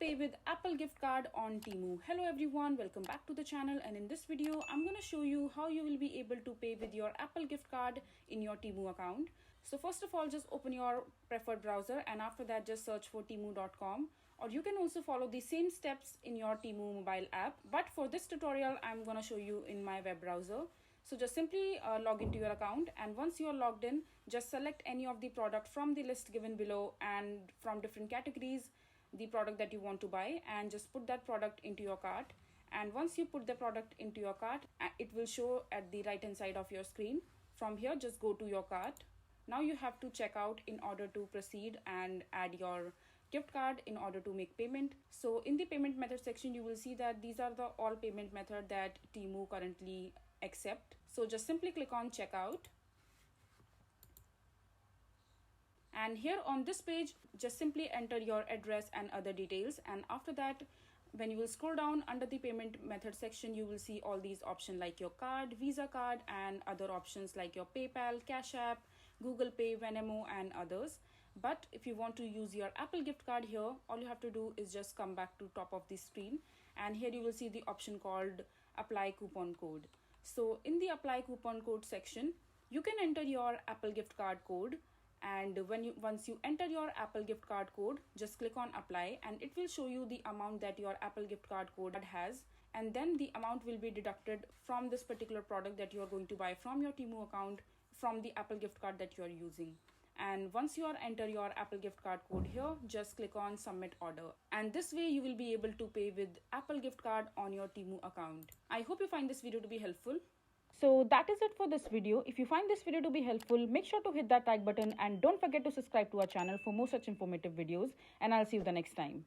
pay with Apple gift card on Temu. Hello everyone, welcome back to the channel, and in this video I'm going to show you how you will be able to pay with your Apple gift card in your Temu account. So first of all, just open your preferred browser and after that just search for temu.com, or you can also follow the same steps in your Temu mobile app. But for this tutorial I'm going to show you in my web browser. So just simply log into your account, and once you are logged in, just select any of the product from the list given below and from different categories the product that you want to buy, and just put that product into your cart. And once you put the product into your cart, it will show at the right hand side of your screen. From here just go to your cart. Now you have to check out in order to proceed and add your gift card in order to make payment. So in the payment method section you will see that these are the all payment method that Temu currently accept. So just simply click on checkout, and here on this page just simply enter your address and other details. And after that, when you will scroll down under the payment method section, you will see all these options like your card, Visa card, and other options like your PayPal, Cash App, Google Pay, Venmo, and others. But if you want to use your Apple gift card here, all you have to do is just come back to top of the screen, and here you will see the option called apply coupon code. So in the apply coupon code section, you can enter your Apple gift card code, and once you enter your Apple gift card code, just click on apply, and it will show you the amount that your Apple gift card code has, and then the amount will be deducted from this particular product that you are going to buy from your Temu account from the Apple gift card that you are using. And once you are enter your Apple gift card code here, just click on submit order, and this way you will be able to pay with Apple gift card on your Temu account. I hope you find this video to be helpful. So that is it for this video. If you find this video to be helpful, make sure to hit that like button and don't forget to subscribe to our channel for more such informative videos, and I'll see you the next time.